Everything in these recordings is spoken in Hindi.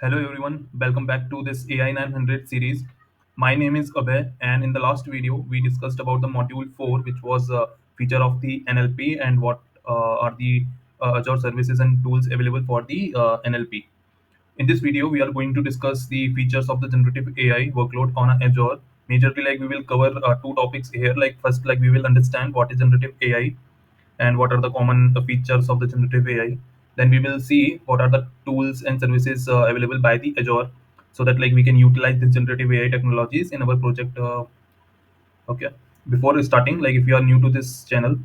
Hello everyone, welcome back to this AI 900 series. My name is Abhay, and in the last video we discussed about the module 4, which was a feature of the NLP and what are the Azure services and tools available for the NLP. In this video, we are going to discuss the features of the generative AI workload on Azure. Majorly, like we will cover two topics here. Like first, like we will understand what is generative AI and what are the common features of the generative AI. Then we will see what are the tools and services available by the Azure, so that like we can utilize the generative AI technologies in our project. Okay. Before starting, like if you are new to this channel,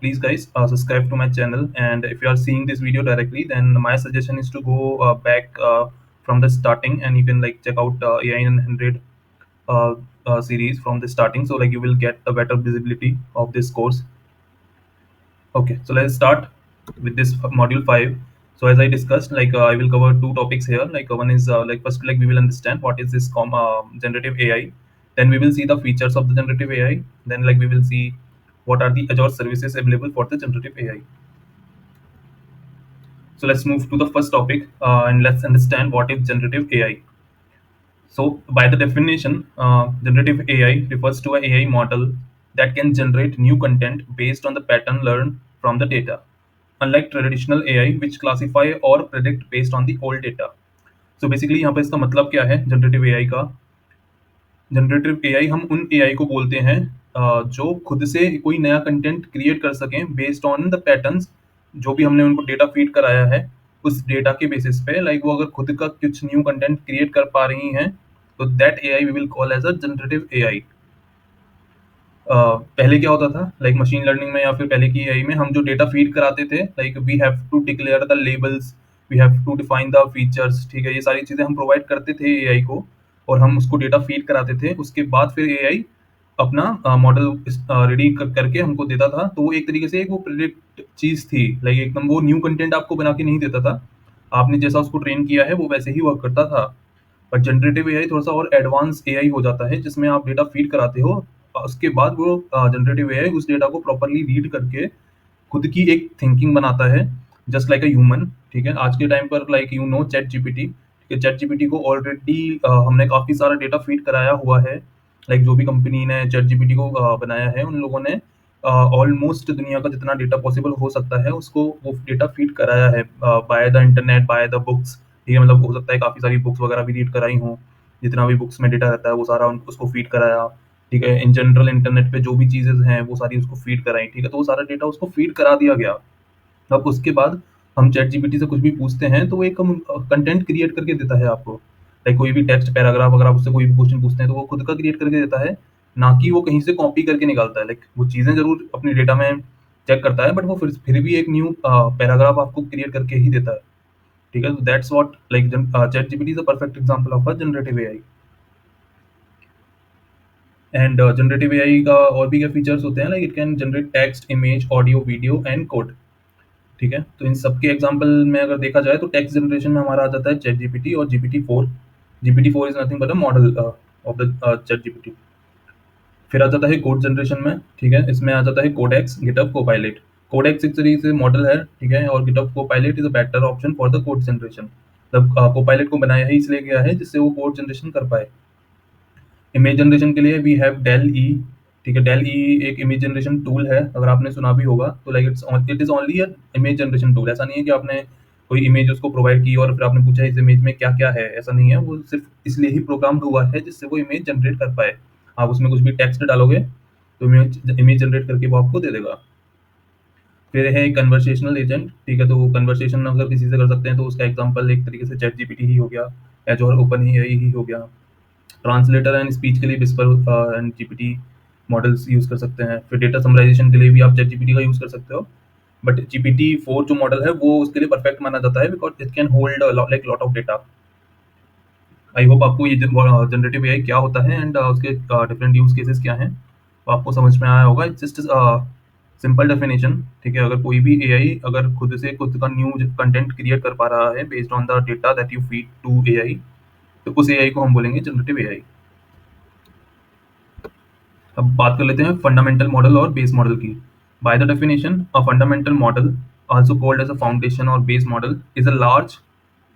please guys subscribe to my channel. And if you are seeing this video directly, then my suggestion is to go back from the starting, and you can like check out AI 100 series from the starting, so like you will get a better visibility of this course. Okay, so let's start with this module 5. So as I discussed, like I will cover two topics here. Like one is like first, like we will understand what is this generative AI. Then we will see the features of the generative AI. Then like we will see what are the Azure services available for the generative AI. So let's move to the first topic, and let's understand what is generative AI. So by the definition, generative AI refers to an AI model that can generate new content based on the pattern learned from the data, unlike traditional AI which classify or predict based on the old data. So basically यहाँ पे इसका मतलब क्या है जनरेटिव एआई का? जनरेटिव एआई हम उन एआई को बोलते हैं जो खुद से कोई नया कंटेंट क्रिएट कर सकें बेस्ड ऑन द पैटर्न्स जो भी हमने उनको डेटा फीड कराया है, उस डेटा के बेसिस पे लाइक वो अगर खुद का कुछ न्यू कंटेंट क्रिएट कर पा रही हैं, तो that AI we will call as a generative AI. पहले क्या होता था लाइक मशीन लर्निंग में या फिर पहले की एआई में हम जो डेटा फीड कराते थे, like we have to declare the labels, we have to define the features, ठीक है, ये सारी चीजें हम प्रोवाइड करते थे एआई को, और हम उसको डेटा फीड कराते थे। उसके बाद फिर एआई अपना मॉडल रेडी करके हमको देता था। तो वो एक तरीके से एक वो प्रिडिक्ट चीज थी, लाइक एकदम वो न्यू कंटेंट आपको बना के नहीं देता था। आपने जैसा उसको ट्रेन किया है वो वैसे ही वर्क करता था। बट जनरेटिव एआई थोड़ा सा और एडवांस एआई हो जाता है, जिसमें आप डेटा फीड कराते हो, उसके बाद वो जनरेटिव एआई उस डेटा को प्रॉपरली रीड करके खुद की एक थिंकिंग बनाता है, जस्ट लाइक अ ह्यूमन। ठीक है, आज के टाइम पर like you know chat GPT, ठीक है, चैट जीपीटी को ऑलरेडी हमने काफी सारा डेटा फीड कराया हुआ है। लाइक जो भी कंपनी ने चैट जीपीटी को बनाया है, उन लोगों ने ऑलमोस्ट दुनिया का जितना डेटा पॉसिबल हो सकता है उसको वो डेटा फीड कराया है by the internet, by the books. ठीक है, मतलब हो सकता है काफी सारी बुक्स वगैरह भी रीड कराई हों, जितना भी बुक्स में डेटा रहता है वो सारा उसको फीड कराया। ठीक है, इन जनरल इंटरनेट पे जो भी चीजें हैं वो सारी उसको फीड कराई। ठीक है, तो वो सारा डेटा उसको फीड करा दिया गया। अब उसके बाद हम चैट जीपीटी से कुछ भी पूछते हैं तो वो एक कंटेंट क्रिएट करके देता है आपको। लाइक कोई भी टेक्स्ट पैराग्राफ अगर आप उससे कोई भी क्वेश्चन पूछते हैं तो वो खुद का क्रिएट करके देता है, ना कि वो कहीं से कॉपी करके निकालता है। लाइक वो चीजें जरूर अपनी डेटा में चेक करता है, बट वो फिर भी एक न्यू पैराग्राफ आपको क्रिएट करके ही देता है। ठीक है, that's what like chat GPT is a perfect example of a generative AI. And generative AI का और भी क्या फीचर्स होते हैं, like it can generate text, image, audio, video and code. ठीक है, तो इन सबके एग्जांपल में अगर देखा जाए तो टेक्स्ट जनरेशन में हमारा आ जाता है चैट जीपीटी और GPT four. GPT four is nothing but a model of the chat GPT. फिर आ जाता है कोड जनरेशन में। ठीक है, इसमें आ जाता है कोडेक्स, गिटहब कोपायलट। कोडेक्स एक तरीके से मॉडल है, ठीक है, और GitHub Copilot is a better option for the code generation. मतलब कोपायलट को बनाया ही इसलिए गया है जिससे वो कोड जनरेशन कर पाए। इमेज जनरेशन के लिए वी हैव डेल ई। ठीक है, डेल ई एक इमेज जनरेशन टूल है, अगर आपने सुना भी होगा तो like it is only a image generation tool. ऐसा नहीं है कि आपने कोई इमेज उसको प्रोवाइड की और फिर आपने पूछा इस इमेज में क्या क्या है, ऐसा नहीं है। वो सिर्फ इसलिए ही प्रोग्राम्ड हुआ है जिससे वो इमेज जनरेट कर पाए। आप उसमें कुछ भी टेक्स्ट डालोगे तो इमेज इमेज जनरेट करके वो आपको दे देगा। फिर है कन्वर्सेशनल एजेंट। ठीक है, तो कन्वर्सेशन अगर किसी से कर सकते हैं तो उसका एग्जांपल एक तरीके से चैट जीपीटी ही हो गया, एजोर ओपन ही हो गया। ट्रांसलेटर एंड स्पीच के लिए whisper and GPT models use कर सकते हैं। फिर डेटा समराइजेशन के लिए भी आप चैट जीपीटी का यूज कर सकते हो, बट जीपीटी फोर जो मॉडल है वो उसके लिए परफेक्ट माना जाता है because it can hold like lot of data. I hope आपको ये जनरेटिव एआई क्या होता है एंड उसके डिफरेंट यूज केसेस क्या हैं तो आपको समझ में आया होगा। It's just simple definition. ठीक है, अगर कोई भी एआई अगर खुद से खुद का न्यू कंटेंट क्रिएट कर पा रहा है based on the data that you feed to AI, तो उस एआई को हम बोलेंगे जनरेटिव एआई। अब बात कर लेते हैं फंडामेंटल मॉडल और बेस मॉडल की। By the definition, a fundamental model, also called as a foundation और base model, is a large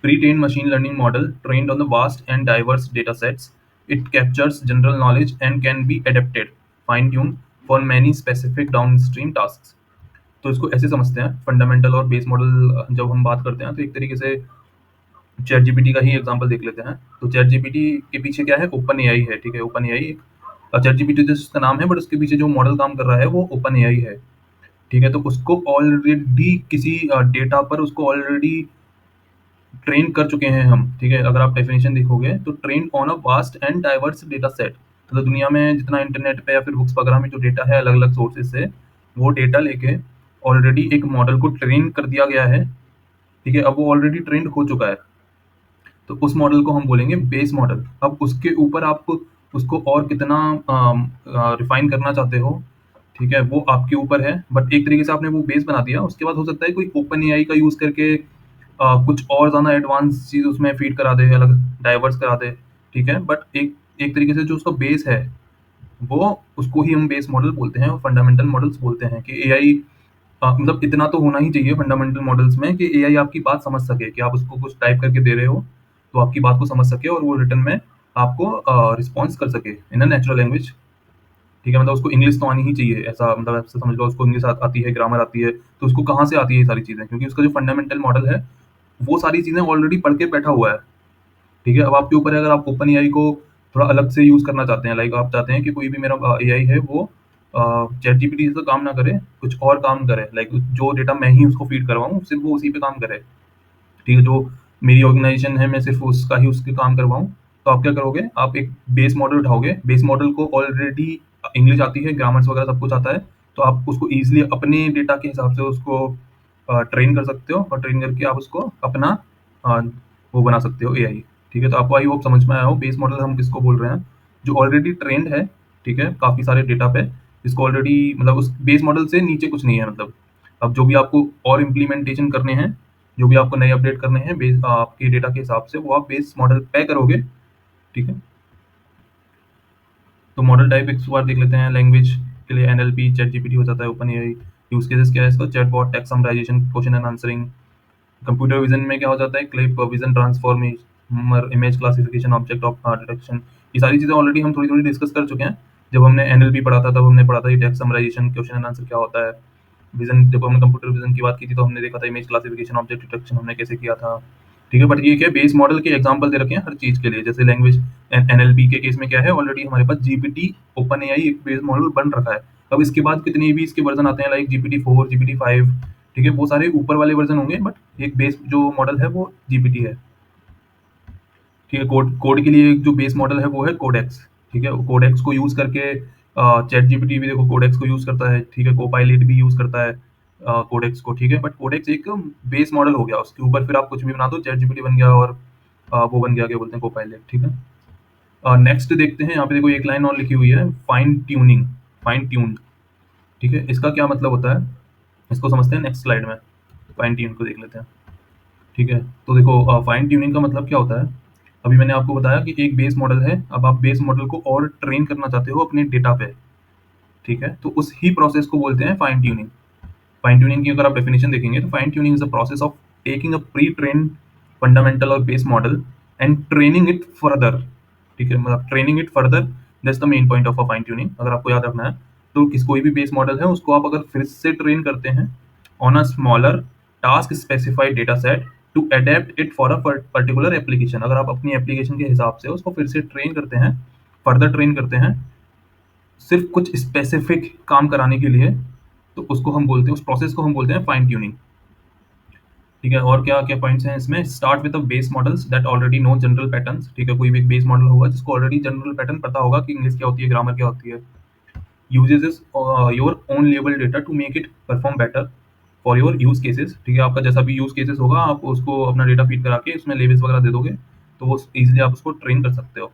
Pre-trained machine learning model trained on the vast and diverse data sets. It captures general knowledge and can be adapted, fine-tuned for many specific downstream tasks. तो इसको ऐसे समझते हैं, फंडामेंटल और बेस मॉडल जब हम बात करते हैं तो एक तरीके से चैट जीपीटी का ही एग्जांपल देख लेते हैं। तो चैट जीपीटी के पीछे क्या है, ओपन एआई है, ठीक है। ओपन एआई चैट जीपीटी जिसका नाम है, बट उसके पीछे जो मॉडल काम कर रहा है वो ओपन एआई है, ठीक है। तो उसको ऑलरेडी किसी डेटा पर उसको ऑलरेडी ट्रेन कर चुके हैं हम, ठीक है। अगर आप डेफिनेशन देखोगे तो train on a vast and diverse data set, मतलब दुनिया में जितना इंटरनेट पे या फिर बुक्स वगैरह में जो डेटा है अलग अलग सोर्सेज से, वो डेटा लेके ऑलरेडी एक मॉडल को ट्रेन कर दिया गया है, ठीक है। अब वो ऑलरेडी ट्रेंड हो चुका है, तो उस मॉडल को हम बोलेंगे बेस मॉडल। अब उसके ऊपर आप उसको और कितना रिफाइन करना चाहते हो, ठीक है, वो आपके ऊपर है। बट एक तरीके से आपने वो बेस बना दिया, उसके बाद हो सकता है कोई ओपन एआई का यूज करके कुछ और ज्यादा एडवांस चीज उसमें फीड करा दे, अलग डाइवर्स करा दे, ठीक है। बट एक एक तरीके से जो उसका बेस है, वो उसको ही हम बेस मॉडल बोलते हैं और फंडामेंटल मॉडल्स बोलते हैं। कि एआई मतलब इतना तो होना ही चाहिए फंडामेंटल मॉडल्स में कि एआई आपकी बात समझ सके, कि आप उसको कुछ टाइप करके दे रहे हो तो आपकी बात को समझ सके और वो रिटर्न में आपको रिस्पॉन्स कर सके इन अ नेचुरल लैंग्वेज, ठीक है। मतलब उसको इंग्लिश तो आनी ही चाहिए, ऐसा मतलब ऐसा समझ लो, उसको इंग्लिश आती है, ग्रामर आती है, तो उसको कहाँ से आती है ये सारी चीज़ें, क्योंकि उसका जो फंडामेंटल मॉडल है वो सारी चीज़ें ऑलरेडी पढ़ के बैठा हुआ है, ठीक है। अब आपके ऊपर है, अगर आप ओपन एआई को थोड़ा अलग से यूज़ करना चाहते हैं, लाइक आप चाहते हैं कि कोई भी मेरा एआई है वो चैट जीपीटी से काम ना करे, कुछ और काम करे, लाइक जो डेटा मैं ही उसको फीड करवाऊँ, सिर्फ वो उसी पे काम करे, ठीक है। जो मेरी ऑर्गेनाइजेशन है मैं सिर्फ उसका ही उसके काम करवाऊँ, तो आप क्या करोगे, आप एक बेस मॉडल उठाओगे, बेस मॉडल को ऑलरेडी इंग्लिश आती है, ग्रामर्स वगैरह सब कुछ आता है, तो आप उसको ईज़िली अपने डेटा के हिसाब से उसको ट्रेन कर सकते हो और ट्रेन करके आप उसको अपना अ, वो बना सकते हो एआई, ठीक है। तो आपको आई होप समझ में आया हो बेस मॉडल हम किसको बोल रहे हैं, जो ऑलरेडी ट्रेंड है, ठीक है, काफ़ी सारे डेटा पे, जिसको ऑलरेडी मतलब उस बेस मॉडल से नीचे कुछ नहीं है, मतलब अब जो भी आपको और इम्प्लीमेंटेशन करने हैं, जो भी आपको नए अपडेट करने हैं बेस आपके डेटा के हिसाब से, वो आप बेस मॉडल पे करोगे, ठीक है। तो मॉडल टाइप एक बार देख लेते हैं। लैंग्वेज के लिए एनएलपी चैट जीपीटी हो जाता है, ओपन एआई। यूज केसेस क्या है इसका, chatbot, text summarisation, question and answering. Computer vision में क्या हो जाता है, clip vision transformation, image classification, object of detection. ये सारी चीज़ें ऑलरेडी हम थोड़ी थोड़ी डिस्कस कर चुके हैं। जब हमने एनएलपी पढ़ा था तब हमने पढ़ा था ये text summarisation, question and answer क्या होता है। विजन, जब हमने कंप्यूटर विजन की बात की थी तो हमने देखा था इमेज क्लासिफिकेशन, ऑब्जेक्ट डिटेक्शन हमने कैसे किया था, ठीक है। बट ये क्या बेस मॉडल के एग्जांपल दे रखे हैं हर चीज के लिए। जैसे लैंग्वेज एनएलपी के केस में क्या है, ऑलरेडी हमारे पास जीपीटी ओपन एआई एक बेस मॉडल बन रखा है। अब इसके बाद कितने भी इसके वर्जन आते हैं, लाइक जीपीटी 4, जीपीटी 5, ठीक है, वो सारे ऊपर वाले वर्जन होंगे, बट एक बेस जो मॉडल है वो जीपीटी है, ठीक है। कोड कोड के लिए एक जो बेस मॉडल है वो है कोडेक्स, ठीक है। कोडेक्स को यूज करके चैट जीपीटी भी देखो कोडेक्स को यूज करता है, ठीक है। कोपायलट भी यूज करता है कोडेक्स को, ठीक है। बट कोडेक्स एक बेस मॉडल हो गया, उसके ऊपर फिर आप कुछ भी बना दो, चैट जीपीटी बन गया और वो बन गया, क्या बोलते हैं, कोपायलट, ठीक है। नेक्स्ट देखते हैं, यहाँ पे देखो एक लाइन और लिखी हुई है, फाइन ट्यूनिंग, फाइन ट्यून्ड, ठीक है। इसका क्या मतलब होता है, इसको समझते हैं नेक्स्ट स्लाइड में। फाइन ट्यून को देख लेते हैं, ठीक है। तो देखो फाइन ट्यूनिंग का मतलब क्या होता है, अभी मैंने आपको बताया कि एक बेस मॉडल है, अब आप बेस मॉडल को और ट्रेन करना चाहते हो अपने डेटा पे, ठीक है। तो उस ही प्रोसेस को बोलते हैं फाइन ट्यूनिंग। फाइन ट्यूनिंग की अगर आप डेफिनेशन देखेंगे तो fine tuning is a process of taking a pre train fundamental और base model and training it further, ठीक है। मतलब training it further, that's the main point of a fine tuning, अगर आपको याद रखना है। तो किस कोई भी बेस मॉडल है उसको आप अगर फिर से ट्रेन करते हैं on a smaller task specified data set to adapt it for a particular application, अगर आप अपनी एप्लीकेशन के हिसाब से उसको फिर से ट्रेन करते हैं, फर्दर ट्रेन करते हैं सिर्फ कुछ स्पेसिफिक काम कराने के लिए, तो उसको हम बोलते हैं, उस प्रोसेस को हम बोलते हैं फाइन ट्यूनिंग, ठीक है। और क्या क्या पॉइंट्स हैं इसमें, start with the base models that already know general patterns, ठीक है। कोई भी एक बेस मॉडल होगा जिसको ऑलरेडी जनरल पैटर्न पता होगा कि इंग्लिश क्या होती है, ग्रामर क्या होती है। Uses is your own label data to make it perform better for your use cases, ठीक है। आपका जैसा भी यूज केसेस होगा आप उसको अपना डेटा फीड करा के उसमें लेबल्स वगैरह दे दोगे, तो वो इजीली आप उसको ट्रेन कर सकते हो।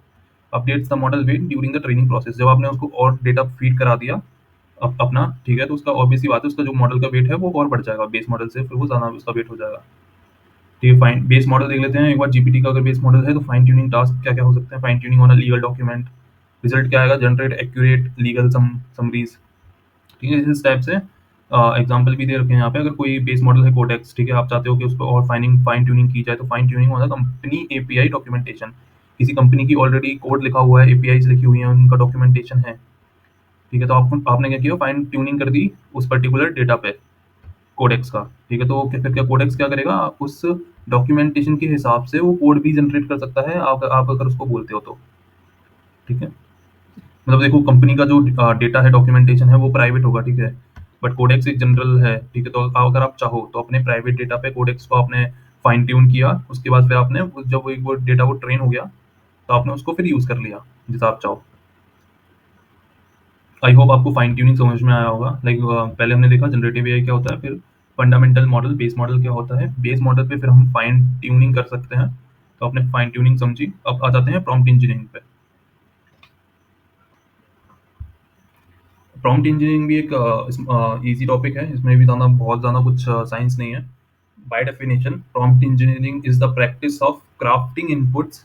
Updates the model weight during the training process, जब आपने उसको और डेटा फीड करा दिया अपना, ठीक है, तो उसका ऑब्वियसली बात है उसका जो मॉडल का वेट है वो और बढ़ जाएगा बेस मॉडल से, फिर वो ज़्यादा उसका वेट हो जाएगा, ठीक है। फाइन बेस मॉडल देख लेते हैं एक बार। जीपीटी का अगर बेस मॉडल है तो फाइन ट्यूनिंग टास्क क्या क्या हो सकते हैं, fine tuning on a legal document, result क्या आएगा, जनरेट एक्यूरेट लीगल समरीज, ठीक है। इस टाइप से एग्जाम्पल भी दे रखे हैं यहाँ पे। अगर कोई बेस मॉडल है कोडेक्स, ठीक है, आप चाहते हो कि उस पर और फाइन ट्यूनिंग की जाए, तो फाइन ट्यूनिंग होता है कंपनी एपीआई डॉक्यूमेंटेशन। किसी कंपनी की ऑलरेडी कोड लिखा हुआ है, एपीआईज लिखी हुई है, उनका डॉक्यूमेंटेशन है, ठीक है, तो आपने क्या किया, फाइन ट्यूनिंग कर दी उस पर्टिकुलर डेटा पे कोडेक्स का, ठीक है। तो फिर क्या कोडेक्स क्या करेगा, उस डॉक्यूमेंटेशन के हिसाब से वो कोड भी जनरेट कर सकता है, आप अगर उसको बोलते हो तो, ठीक है। मतलब देखो, कंपनी का जो डेटा है, डॉक्यूमेंटेशन है, वो प्राइवेट होगा, ठीक है, बट कोडेक्स एक जनरल है, ठीक है। तो अगर आप चाहो तो अपने प्राइवेट डेटा पे कोडेक्स को आपने फाइन ट्यून किया, उसके बाद फिर आपने जब वो डेटा वो ट्रेन हो गया, तो आपने उसको फिर यूज कर लिया जैसा आप चाहो। आई होप आपको फाइन ट्यूनिंग समझ में आया होगा। लाइक पहले हमने देखा जनरेटिव एआई क्या होता है, फिर फंडामेंटल मॉडल, बेस मॉडल क्या होता है, बेस मॉडल पे फिर हम फाइन ट्यूनिंग कर सकते हैं। तो आपने फाइन ट्यूनिंग समझी, अब आ जाते हैं प्रॉम्प्ट इंजीनियरिंग पे। प्रॉम्प्ट इंजीनियरिंग भी एक इजी टॉपिक है, इसमें भी बहुत ज़्यादा कुछ साइंस नहीं है। By definition prompt engineering is the practice of crafting inputs,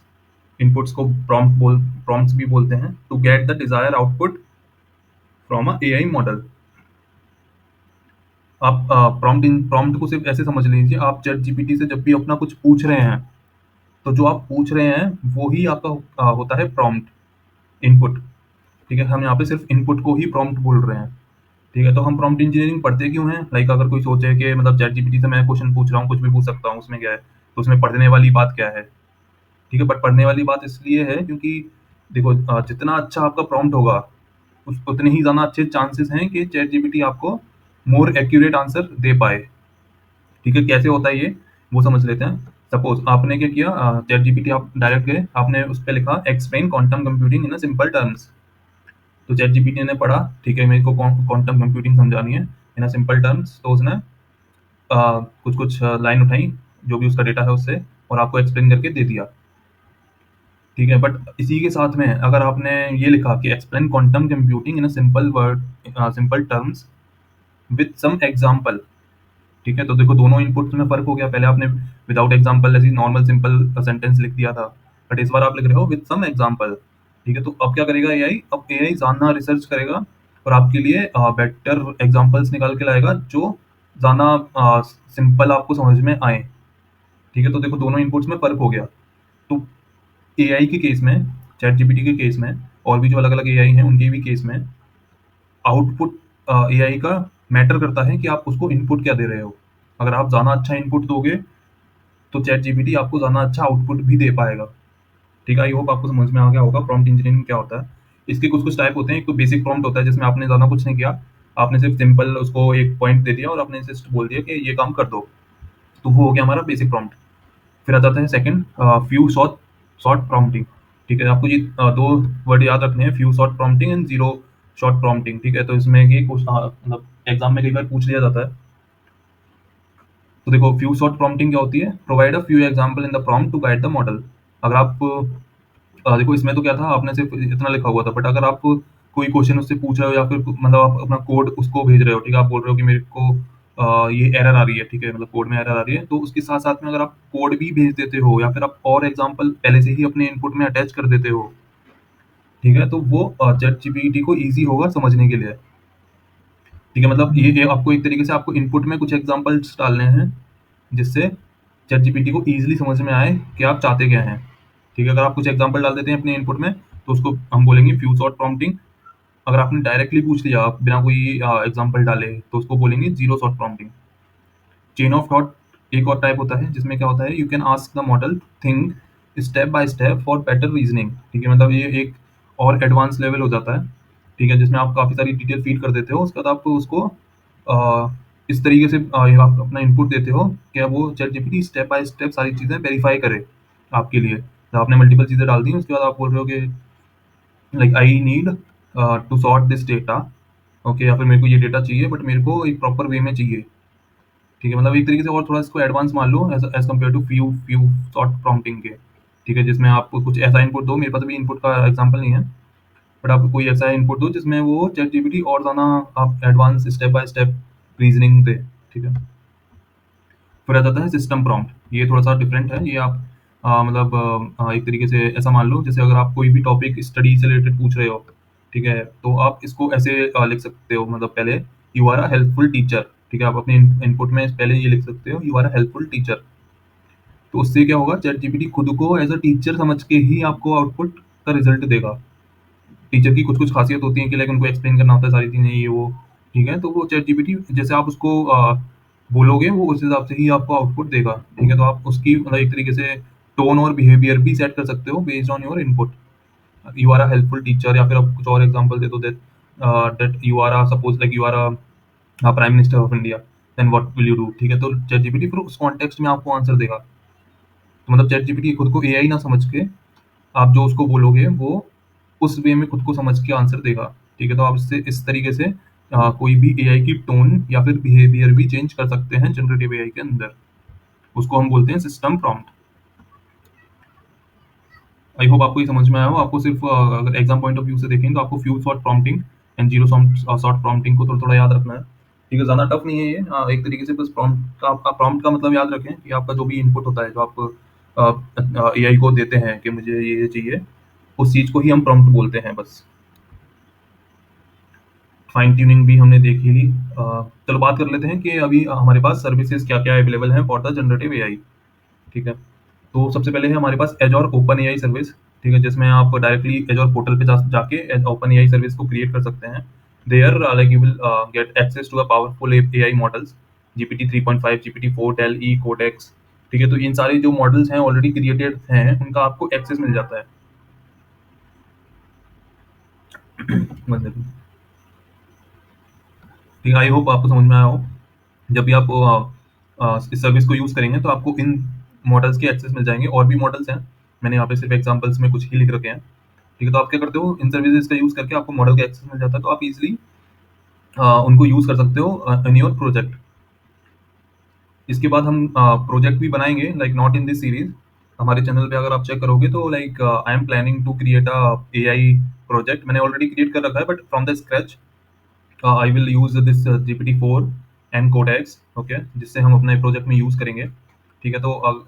inputs को प्रॉम्प्ट्स भी बोलते हैं, to get the desire output from a AI model. आप प्रॉम्प्ट को सिर्फ ऐसे समझ लीजिए, आप चैट जीपीटी से जब भी अपना कुछ पूछ रहे हैं, तो जो आप पूछ रहे हैं वो ही आपका होता है प्रॉम्प्ट, इनपुट, ठीक है। हम यहाँ पे सिर्फ इनपुट को ही प्रॉम्प्ट बोल रहे हैं, ठीक है। तो हम प्रॉम्प्ट इंजीनियरिंग पढ़ते क्यों हैं, लाइक अगर कोई सोचे कि मतलब चैट जीपीटी से मैं क्वेश्चन पूछ रहा हूँ, कुछ भी पूछ सकता हूँ, उसमें क्या है, तो उसमें पढ़ने वाली बात क्या है, ठीक है। बट पढ़ने वाली बात इसलिए है क्योंकि देखो, जितना अच्छा आपका प्रॉम्प्ट होगा, उस उतने ही ज़्यादा अच्छे चांसेस हैं कि चैट जीपीटी आपको मोर एक्यूरेट आंसर दे पाए, ठीक है। कैसे होता है ये, वो समझ लेते हैं। सपोज आपने क्या किया, चैट जीपीटी आप डायरेक्ट गए, आपने उस पर लिखा explain quantum computing in simple terms, तो चैट जीपीटी ने पढ़ा, ठीक है, मेरे को क्वांटम कंप्यूटिंग समझानी है इन सिंपल टर्म्स, तो उसने कुछ कुछ लाइन उठाई, जो भी उसका डेटा है उससे, और आपको एक्सप्लेन करके दे दिया, ठीक है। बट इसी के साथ में अगर आपने ये लिखा कि explain quantum computing in simple word, simple terms with some example, ठीक है, तो देखो दोनों इनपुट्स में फर्क हो गया। पहले आपने विदाउट एग्जांपल ऐसी नॉर्मल सिंपल सेंटेंस लिख दिया था, बट इस बार आप लिख रहे हो विद सम एग्जांपल, ठीक है। तो अब क्या करेगा एआई, अब एआई जानना रिसर्च करेगा और आपके लिए बेटर एग्जांपल्स निकाल के लाएगा जो ज्यादा सिंपल आपको समझ में आए, ठीक है। तो देखो दोनों इनपुट्स में फर्क हो गया। तो एआई के केस में, चैट जीपीटी के केस में, और भी जो अलग अलग एआई हैं उनके भी केस में, आउटपुट एआई का मैटर करता है कि आप उसको इनपुट क्या दे रहे हो। अगर आप ज़्यादा अच्छा इनपुट दोगे, तो चैट जीपीटी आपको ज़्यादा अच्छा आउटपुट भी दे पाएगा, ठीक है। आई होप आपको समझ में आ गया होगा प्रॉम्प्ट इंजीनियरिंग क्या होता है। इसके कुछ कुछ टाइप होते हैं। एक तो बेसिक प्रॉम्प्ट होता है जिसमें आपने ज़्यादा कुछ नहीं किया, आपने सिर्फ सिंपल उसको एक पॉइंट दे दिया और आपने जस्ट बोल दिया कि ये काम कर दो, तो वो हो गया हमारा बेसिक प्रॉम्प्ट। फिर आ जाता है second, few short short prompting, ठीक है। आपको ये दो वर्ड याद रखने हैं, few short prompting and zero short prompting, ठीक है। तो इसमें ये मतलब एग्जाम में कई बार पूछ लिया जाता है। तो देखो फ्यू शॉर्ट प्रॉम्प्टिंग क्या होती है, provide a few example in the prompt to guide the model. अगर आप देखो इसमें तो क्या था, आपने सिर्फ इतना लिखा हुआ था, बट अगर आप कोई क्वेश्चन उससे पूछ रहे हो या फिर मतलब आप अपना कोड उसको भेज रहे हो, ठीक है, आप बोल रहे हो कि मेरे को ये एरर आ रही है, ठीक है, मतलब कोड में एरर आ रही है, तो उसके साथ साथ में अगर आप कोड भी भेज देते हो या फिर आप और एग्जांपल पहले से ही अपने इनपुट में अटैच कर देते हो, ठीक है, तो वो चैट जीपीटी को ईजी होगा समझने के लिए, ठीक है। मतलब ये आपको एक तरीके से आपको इनपुट में कुछ एग्जांपल्स डालने हैं जिससे चैट जीपीटी को ईजिली समझ में आए कि आप चाहते क्या हैं, ठीक है। अगर आप कुछ एग्जांपल डाल देते हैं अपने इनपुट में, तो उसको हम बोलेंगे फ्यू शॉर्ट प्रॉम्प्टिंग। अगर आपने डायरेक्टली पूछ लिया आप बिना कोई एग्जांपल डाले, तो उसको बोलेंगे zero short prompting. Chain of thought एक और टाइप होता है जिसमें क्या होता है, you can ask the model think step by step for better reasoning, ठीक है। मतलब ये एक और एडवांस लेवल हो जाता है, ठीक है, जिसमें आप काफ़ी सारी डिटेल फीड कर देते हो, उसके बाद आप उसको इस तरीके से आप अपना इनपुट देते हो कि वो chat GPT step by step सारी चीज़ें वेरीफाई करे आपके लिए। तो आपने मल्टीपल चीज़ें डाल दी, उसके बाद आप बोल रहे हो कि like I need to sort this data, okay, या फिर मेरे को ये डेटा चाहिए बट मेरे को एक प्रॉपर वे में चाहिए, ठीक है। मतलब एक तरीके से और थोड़ा इसको एडवांस मान लो as as compare to few few short prompting के, ठीक है, जिसमें आप कुछ ऐसा इनपुट दो, मेरे पास अभी इनपुट का एग्जांपल नहीं है, बट आप कोई ऐसा इनपुट दो जिसमें वो चैट जीपीटी और ज़्यादा आप advance step by step reasoning दे, ठीक है। फिर आ जाता है सिस्टम प्रॉम्प्ट, ये थोड़ा सा डिफरेंट है। ये आप मतलब एक तरीके से ऐसा मान लो जैसे अगर आप कोई भी टॉपिक स्टडी से रिलेटेड पूछ रहे हो, ठीक है, तो आप इसको ऐसे लिख सकते हो, मतलब पहले you are a helpful teacher. ठीक है, आप अपने इनपुट में पहले ये लिख सकते हो, you are a helpful teacher. तो उससे क्या होगा, चैट जीपीटी खुद को एज अ टीचर समझ के ही आपको आउटपुट का रिजल्ट देगा। टीचर की कुछ कुछ खासियत होती है कि लाइक उनको एक्सप्लेन करना होता है सारी चीजें ये वो। ठीक है, तो वो चैट जीपीटी जैसे आप उसको बोलोगे वो उस हिसाब से ही आपको आउटपुट देगा। ठीक है, तो आप उसकी मतलब एक तरीके से टोन और बिहेवियर भी सेट कर सकते हो based on your input. You are a helpful teacher, या फिर आप कुछ और एग्जांपल दे दो, that you are suppose like you are prime minister of India, then what will you do. ठीक है, तो चैट जीपीटी फिर उस कॉन्टेक्स्ट में आपको आंसर देगा। तो मतलब चैट जीपीटी खुद को एआई ना समझ के आप जो उसको बोलोगे वो उस वे में खुद को समझ के आंसर देगा। ठीक है, तो आप इससे इस तरीके से कोई भी एआई की टोन या फिर बिहेवियर भी चेंज कर सकते हैं जनरेटिव एआई के अंदर। उसको हम बोलते हैं सिस्टम प्रॉम्प्ट। आई होप आपको ये समझ में आया हो। आपको सिर्फ अगर एग्जाम पॉइंट ऑफ व्यू से देखें तो आपको few short prompting and zero short prompting को थोड़ा थोड़ा याद रखना है। ठीक है, ज़्यादा टफ नहीं है ये। एक तरीके से बस प्रॉम्प्ट का, आपका प्रॉम्प्ट का मतलब याद रखें कि आपका जो भी इनपुट होता है, जो आप एआई को देते हैं कि मुझे ये चाहिए, उस चीज़ को ही हम प्रॉम्प्ट बोलते हैं बस। फाइन ट्यूनिंग भी हमने देख ही ली। चलो बात कर लेते हैं कि अभी हमारे पास सर्विसेज क्या क्या अवेलेबल हैं फॉर द जनरेटिव एआई। ठीक है, तो सबसे पहले है हमारे पास एज और ओपन एआई सर्विस। ठीक है, जिसमें आप डायरेक्टली एज और पोर्टल पे जाके ओपन एआई सर्विस को क्रिएट कर सकते हैं। There like you will get access to a powerful AI models, GPT 3.5, GPT 4, DALL E, Codex. ठीक है, तो इन सारे जो मॉडल्स हैं ऑलरेडी क्रिएटेड हैं, उनका आपको एक्सेस मिल जाता है। मतलब ठीक है, आई होप आपको समझ में आया हो। जब भी आप इस सर्विस को यूज़ करेंगे तो आपको इन मॉडल्स के एक्सेस मिल जाएंगे। और भी मॉडल्स हैं, मैंने यहाँ पे सिर्फ एग्जांपल्स में कुछ ही लिख रखे हैं। ठीक है, तो आप क्या करते हो, इन सर्विसेज का यूज़ करके आपको मॉडल का एक्सेस मिल जाता है, तो आप इजीली उनको यूज़ कर सकते हो इन योर प्रोजेक्ट। इसके बाद हम प्रोजेक्ट भी बनाएंगे, like not in this series. हमारे चैनल पे अगर आप चेक करोगे तो like I am planning to create a AI project. मैंने ऑलरेडी क्रिएट कर रखा है, but from the scratch I will use this GPT-4 and Codex. Okay, जिससे हम अपने प्रोजेक्ट में यूज करेंगे। ठीक है, तो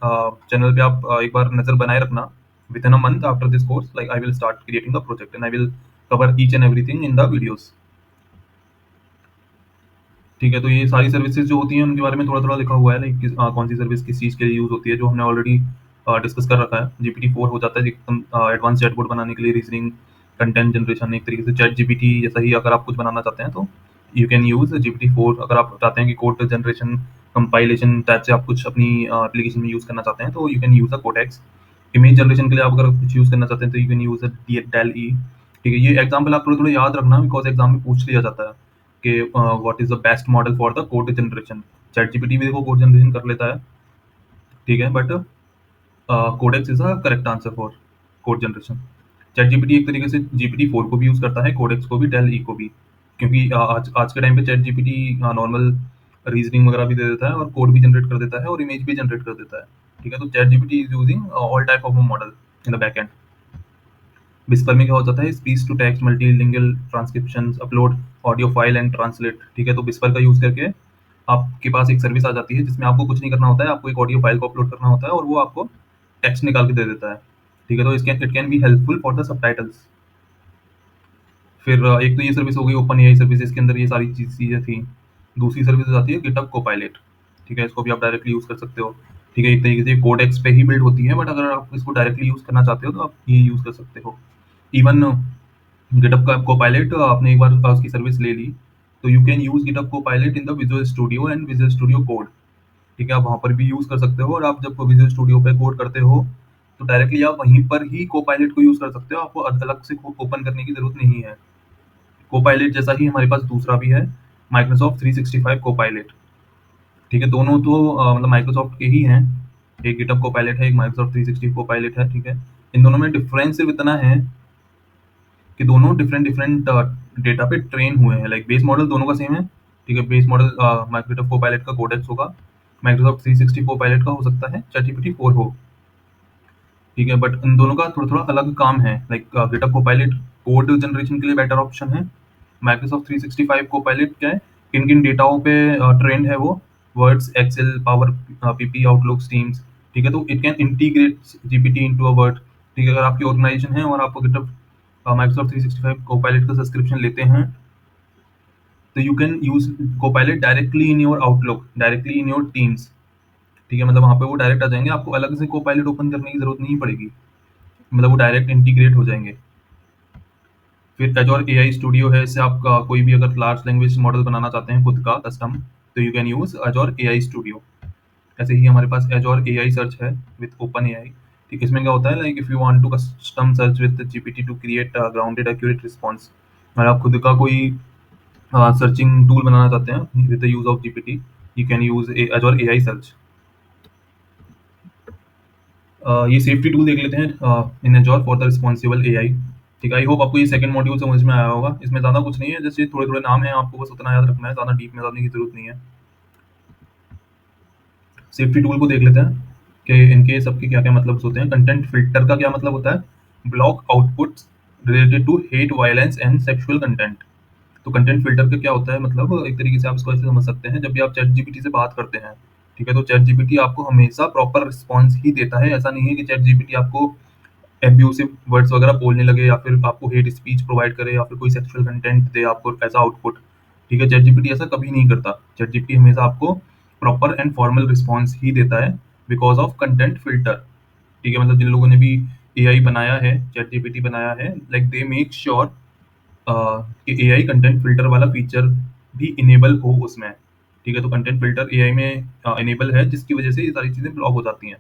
चैनल पे आप एक बार नजर बनाए रखना। With in a month after this course, like I will start creating the project and I will cover each and everything in the videos. ठीक है, तो ये सारी सर्विसेज जो होती हैं उनके बारे में थोड़ा थोड़ा लिखा हुआ है, लाइक कौन सी सर्विस किस चीज़ के लिए यूज होती है, जो हमने ऑलरेडी डिस्कस कर रखा है। GPT-4 हो जाता है एकदम एडवांस चैटबॉट बनाने के लिए, रीजनिंग, कंटेंट जनरेशन, एक तरीके से चैट जीपीटी जैसा ही अगर आप कुछ बनाना चाहते हैं तो यू कैन यूज GPT-4। अगर आप चाहते हैं कि कोड जनरेशन, कंपाइलेशन टाइप से आप कुछ अपनी एप्लीकेशन में यूज करना चाहते हैं तो you can use a Codex. Image generation के लिए आप अगर कुछ यूज करना चाहते हैं तो you can use DALL E. ठीक है, ये एग्जाम्पल आप थोड़े थोड़े याद रखना, बिकॉज एग्जाम में पूछ लिया जाता है कि what is the best model for the code generation. ChatGPT भी देखो कोड जनरेशन कर लेता है। ठीक है, but Codex is a correct answer for code generation. ChatGPT एक तरीके से GPT-4 को भी यूज करता है, कोडेक्स को भी, डेल ई को भी। क्योंकि आज आज के टाइम पे चैट जीपीटी नॉर्मल रीजनिंग वगैरह भी दे देता है और कोड भी जनरेट कर देता है और इमेज भी जनरेट कर देता है। ठीक है, तो ChatGPT is using all type of model in the back end. Whisper में क्या हो जाता है, speech to text, multilingual transcription, upload audio file and translate. ठीक है, तो विस्पर का यूज करके आपके पास एक सर्विस आ जाती है जिसमें आपको कुछ नहीं करना होता है, आपको एक ऑडियो फाइल को अपलोड करना होता है और वो आपको टेक्स्ट निकाल के दे देता है। ठीक है, तो इसके it can be helpful for the subtitles. फिर एक तो ये सर्विस हो गई ओपन एआई सर्विस, इसके अंदर ये सारी चीजें थी। दूसरी सर्विस आती है गिटहब कोपायलट। ठीक है, इसको भी आप डायरेक्टली यूज कर सकते हो। ठीक है, एक तरीके से कोडेक्स पे ही बिल्ड होती है, बट अगर आप इसको डायरेक्टली यूज करना चाहते हो तो आप ये यूज कर सकते हो। इवन गिटहब का कोपायलट आपने एक बार उसकी सर्विस ले ली तो you can use GitHub Copilot in the visual studio and visual studio code. ठीक है, आप वहाँ पर भी यूज कर सकते हो, और आप जब विजुअल स्टूडियो पे कोड करते हो तो डायरेक्टली आप वहीं पर ही कोपायलट को यूज कर सकते हो, आपको अलग से ओपन करने की जरूरत नहीं है। कोपायलट जैसा ही हमारे पास दूसरा भी है, माइक्रोसॉफ्ट 365 कोपायलट। ठीक है, दोनों तो मतलब माइक्रोसॉफ्ट के ही हैं। एक गिटहब कोपायलट है, एक माइक्रोसॉफ्ट 360 कोपायलट है। ठीक है, इन दोनों में डिफरेंस सिर्फ इतना है कि दोनों डिफरेंट डिफरेंट डेटा पे ट्रेन हुए हैं। लाइक बेस मॉडल दोनों का सेम है। ठीक है, बेस मॉडल माइक्रोसॉफ्ट कोपायलट का कोडेक्स होगा, माइक्रोसॉफ्ट 360 कोपायलट का हो सकता है ChatGPT 4 हो। ठीक है, बट इन दोनों का थोड़ा थोड़ा अलग काम है। Like GitHub Copilot code generation के लिए बेटर ऑप्शन है। माइक्रोसॉफ्ट 365 कोपायलट क्या है, किन किन डेटाओं पे ट्रेंड है वो, Words, Excel, Power, PP, Outlook, Teams. ठीक है, तो it can integrate GPT into a Word. ठीक है, अगर आपकी ऑर्गेनाइजेशन है और आप गिटहब माइक्रोसॉफ्ट 365 कोपायलट का सब्सक्रिप्शन लेते हैं तो you can use Copilot directly in your Outlook, directly in your teams. ठीक है, मतलब वहाँ पे वो डायरेक्ट आ जाएंगे, आपको अलग से Copilot ओपन करने की जरूरत नहीं पड़ेगी, मतलब वो डायरेक्ट इंटीग्रेट हो जाएंगे। फिर Azure AI स्टूडियो है, इससे आप कोई भी अगर लार्ज लैंग्वेज मॉडल बनाना चाहते हैं खुद का कस्टम, तो you can use Azure AI studio. ऐसे ही हमारे पास Azure AI सर्च है विद OpenAI। ठीक, इसमें क्या होता है, like if you want to custom search with GPT to create grounded accurate response, अगर आप खुद का कोई सर्चिंग टूल बनाना चाहते हैं with the use of GPT, you can use Azure AI search. ये सेफ्टी टूल देख लेते हैं इन Azure for the responsible AI। ठीक है, आई होप आपको ये सेकंड मॉड्यूल समझ में आया होगा। इसमें ज़्यादा कुछ नहीं है, जैसे थोड़े थोड़े नाम है, आपको बस उतना याद रखना है, ज़्यादा डीप में जाने की जरूरत नहीं है। सेफ्टी टूल को देख लेते हैं कि इनके सबके क्या क्या मतलब होते हैं। कंटेंट फिल्टर का क्या मतलब होता है, block outputs related to hate violence and sexual content. तो कंटेंट फिल्टर का क्या होता है, मतलब एक तरीके से आप इसको ऐसे समझ सकते हैं, जब भी आप चैट जीपीटी से बात करते हैं, ठीक है, तो चैट जीपीटी आपको हमेशा प्रॉपर रिस्पॉन्स ही देता है। ऐसा नहीं है कि चैट जीपीटी आपको एब्यूसिव वर्ड्स वगैरह बोलने लगे, या फिर आपको हेट स्पीच प्रोवाइड करे, या फिर कोई सेक्सुअल कंटेंट दे आपको एज आउटपुट। ठीक है, चैट जीपीटी ऐसा कभी नहीं करता। चैट जीपीटी हमेशा आपको प्रॉपर एंड फॉर्मल रिस्पॉन्स ही देता है बिकॉज ऑफ कंटेंट फिल्टर। ठीक है, मतलब जिन लोगों ने भी एआई बनाया है, चैट जीपीटी बनाया है, लाइक दे मेक श्योर कि एआई कंटेंट फिल्टर वाला फीचर भी इनेबल हो उसमें। ठीक है, तो कंटेंट फिल्टर एआई में इनेबल है, जिसकी वजह से ये सारी चीजें ब्लॉक हो जाती हैं।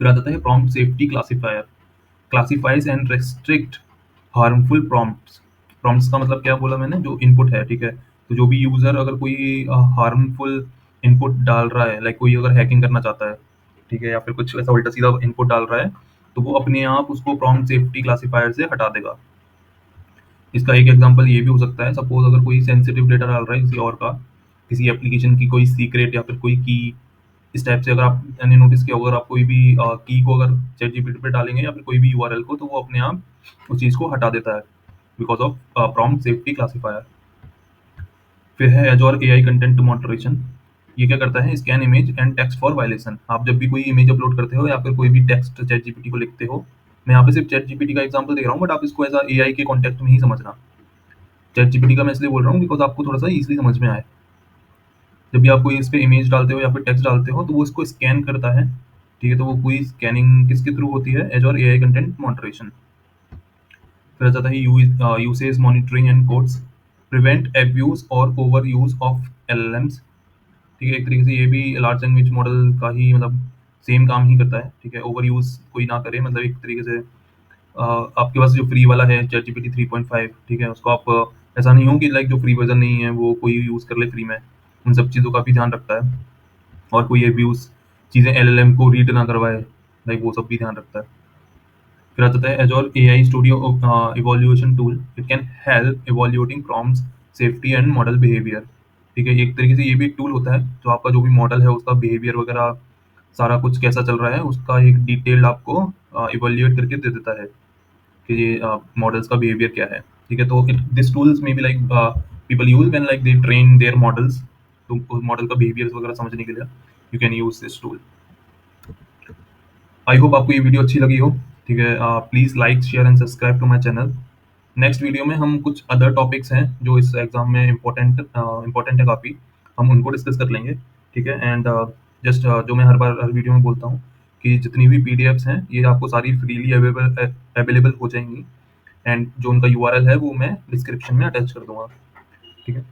फिर आ जाता है prompt safety classifier, classifies and restrict harmful prompts. Prompts का मतलब क्या बोला मैंने, जो इनपुट है। ठीक है, तो जो भी यूजर अगर कोई हार्मफुल इनपुट डाल रहा है, लाइक कोई अगर हैकिंग करना चाहता है, ठीक है, या फिर कुछ ऐसा उल्टा सीधा इनपुट डाल रहा है, तो वो अपने आप उसको प्रॉम्प्ट सेफ्टी क्लासिफायर से हटा देगा। इसका एक एग्जांपल ये भी हो सकता है, सपोज अगर कोई सेंसिटिव डेटा डाल रहा है किसी और का, किसी एप्लीकेशन की कोई सीक्रेट या फिर कोई की, इस टाइप से अगर आपने नोटिस किया होगा, अगर आप कोई भी की को अगर चैट जीपीटी पे डालेंगे या फिर कोई भी यूआरएल को, तो वो अपने आप उस चीज़ को हटा देता है because of prompt safety classifier. फिर है एजोर एआई कंटेंट मॉडरेशन। ये क्या करता है, scan image and text for violation. आप जब भी कोई इमेज अपलोड करते हो या फिर कोई भी टेक्स्ट चैट जीपीटी को लिखते हो, मैं यहाँ पे सिर्फ चैट जीपीटी का एग्जांपल दे रहा हूँ, बट आप इसको एज एआई के कॉन्टेक्ट में ही समझना। चैट जीपीटी का मैं इसलिए बोल रहा हूँ बिकॉज आपको थोड़ा सा इजीली समझ में आए। जब भी आप कोई इस पे इमेज डालते हो या फिर टेक्स्ट डालते हो, तो वो इसको स्कैन करता है। ठीक है, तो वो पूरी स्कैनिंग किसके थ्रू होती है, एजोर एआई कंटेंट मॉडरेशन। फिर आ जाता है usage monitoring and codes, prevent abuse और ओवर यूज ऑफ एलएलएम्स। ठीक है, एक तरीके से ये भी लार्ज लैंग्वेज मॉडल का ही मतलब सेम काम ही करता है। ठीक है, ओवर यूज कोई ना करे, मतलब एक तरीके से आपके पास जो फ्री वाला है चैट जीपीटी 3.5, ठीक है, उसको आप ऐसा नहीं हो कि लाइक जो फ्री वर्जन नहीं है वो कोई यूज कर ले फ्री में, उन सब चीज़ों का भी ध्यान रखता है। और कोई एब्यूज चीज़ें एलएलएम को रीड ना करवाए, लाइक वो सब भी ध्यान रखता है। फिर आ जाता है Azure AI studio evaluation tool. It can help evaluating prompts, safety and model behaviour. ठीक है, एक तरीके से ये भी एक टूल होता है जो आपका जो भी मॉडल है उसका बिहेवियर वगैरह सारा कुछ कैसा चल रहा है उसका एक डिटेल्ड आपको इवोल्यूट करके दे देता है कि ये मॉडल्स का बिहेवियर क्या है। ठीक है, तो दिस टूल्स में भी like people use when like they train their models, तो उस मॉडल का बिहेवियर वगैरह समझने के लिए you can use this tool. I hope आपको ये वीडियो अच्छी लगी हो। ठीक है, please like share and subscribe to my channel. Next video में हम कुछ अदर टॉपिक्स हैं जो इस एग्जाम में इम्पोर्टेंट है काफ़ी, हम उनको डिस्कस कर लेंगे। ठीक है, एंड जस्ट जो मैं हर वीडियो में बोलता हूँ कि जितनी भी पीडीएफ्स हैं ये आपको सारी फ्रीली अवेलेबल हो जाएंगी, एंड जो उनका यूआरएल है वो मैं डिस्क्रिप्शन में अटैच कर दूंगा। ठीक है।